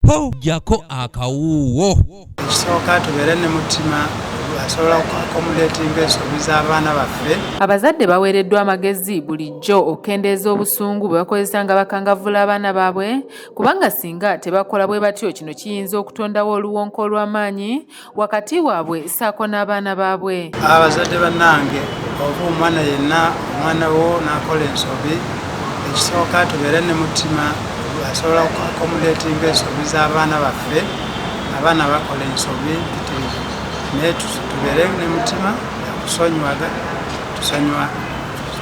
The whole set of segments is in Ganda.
po jako akawuwo. Ekisooka tubeere ne mutima asobola okuakomodatinga ensobi z'abaana baffe. Abazadde baweereddwa amagezi bulijjo okendeeza obusungu bwe bakozesa nga bakangavvula abaana baabwe kubanga singa tebakola bwe batyo kino kiyinza okutondawo oluwonko olw'amaanyi wakati waabwe ssaako n'abaana baabwe. Abazadde bannange oba omwana yenna omwana wo n'akola ensobi ekisooka tubeere ne mutima asobola okuakomodatinga ensobi z'abaana baffe. Abaana bakola ensobi mpitirivu naye tubeere ne mutima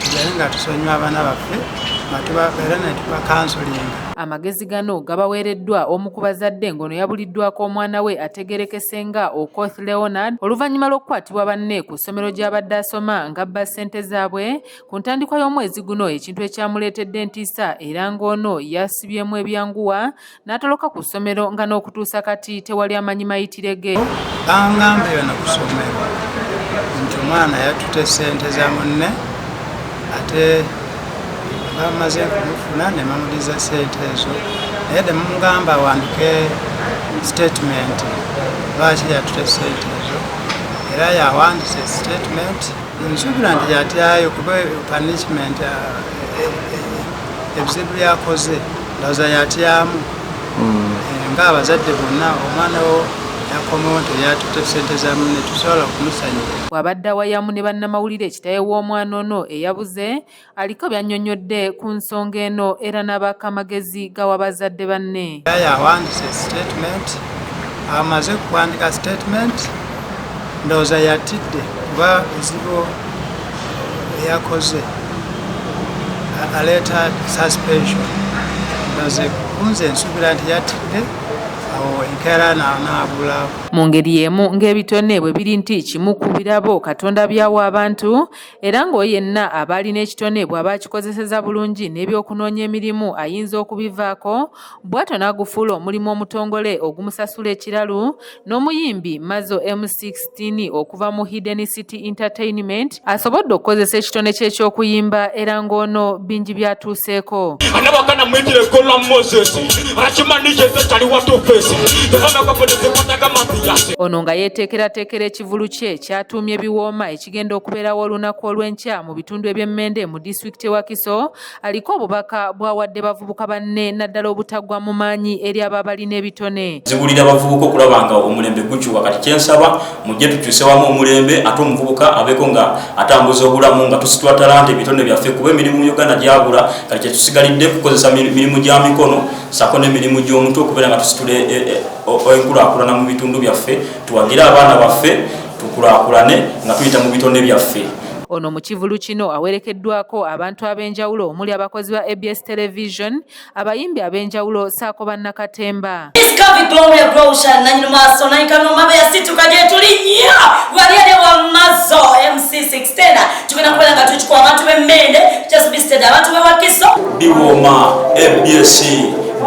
tubeere nga tusonyiwa abaana baffe tubeere ne tubakansolinga. Amagezi gano gabaweereddwa omu ku bazadde ng'ono yabuliddwako omwana we ategerekese nga Okoth Leonard oluvannyuma lw'okukwatibwa banne ku ssomero gy'abadde asoma ng'abba ssente zaabwe ku ntandikwa y'omwezi guno, ekintu ekyamuleetedde entiisa era ng'ono yasibyemu ebyanguwa n'atoloka ku ssomero nga n'okutuusa kati tewali amanyi mayitire ge. Bangambe yona ku ssomero nti omwana yatutte ssente za munne ate bamaze kumufuna ne bamuliza ssente ezo naye ne mugamba awandike statement lwaki yatutte ssente ezo era yawandise statement. Nsuubira nti yatyayo kuba punishment ebizibu byakoze ndowooza yatyamu ng'abazadde bonna omwana wo yakomawo nti yatutte ssente za munne tusobola okumusanyuka. Bw'abadde awayamu ne bannamawulire ekitaye w'omwana ono eyabuze aliko by'annyonnyodde ku nsonga eno era n'abaaka amagezi gawa bazadde banne. Yawandise statement, amaze kuwandika statement ndowooza yatidde kuba ezibu eyakoze aleeta suspension. Maze kunze nsuubira nti yatidde awo enkeera n'abulawo. Mu ngeri y'emu ng'ebitone bwe biri nti kimu ku birabo Katonda byawa abantu era ng'oyo yenna aba alina ekitone bw'aba akikozeseza bulungi n'ebyokunoonya emirimu ayinza okubivaako, bw'atyo n'agufuula omulimu omutongole ogumusasula ekiralu n'omuyimbi Matzo M16 okuva mu Hidden City Entertainment asobodde okukozesa ekitone kye eky'okuyimba era ng'ono bingi byatuuseeko. Anabakana mwitire kola Moses akimanije tali watu pesi tefana kwa podese kwataka mapiyase. Ono nga yeeteekerateekera ekivulu kye kyatuumye ebiwooma ekigenda okubeerawo olunaku olw'enkya mu bitundu eby'Emmende mu disitulikiti wa Kiso aliko obubaka bw'awadde bavubuka banne naddala obutaggwa mu maanyi eri abo abalina ebitone. Zibulira abavubuka okulaba nga omulembe gukyuka kati kyensaba mujje tukyuse wamu omulembe ate omuvubuka abeeko nga atambuza obulamu nga tusitula talanta ebitone byaffe kuba emirimu mu Uganda gyabula kati kye tusigalidde kukozesa mirimu gya mikono sako n'emirimu gy'omuntu okubeera nga tusitule enkulaakulana mu bitundu byaffe tuwagire abaana baffe tukulaakulane nga tuyita mu bitone byaffe. Ono mu kivulu kino awerekeddwako abantu ab'enjawulo omuli abakozi ba ABS Television, abayimbi ab'enjawulo ssaako bannakatemba. Biwooma ABS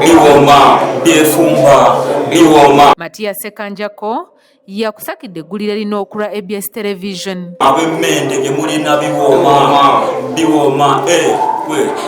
biwooma byefumba biwooma. Matiya Sekanjako yakusakidde eggulire lino okulwa ABS Television. Ab'Emmende gye mulina biwooma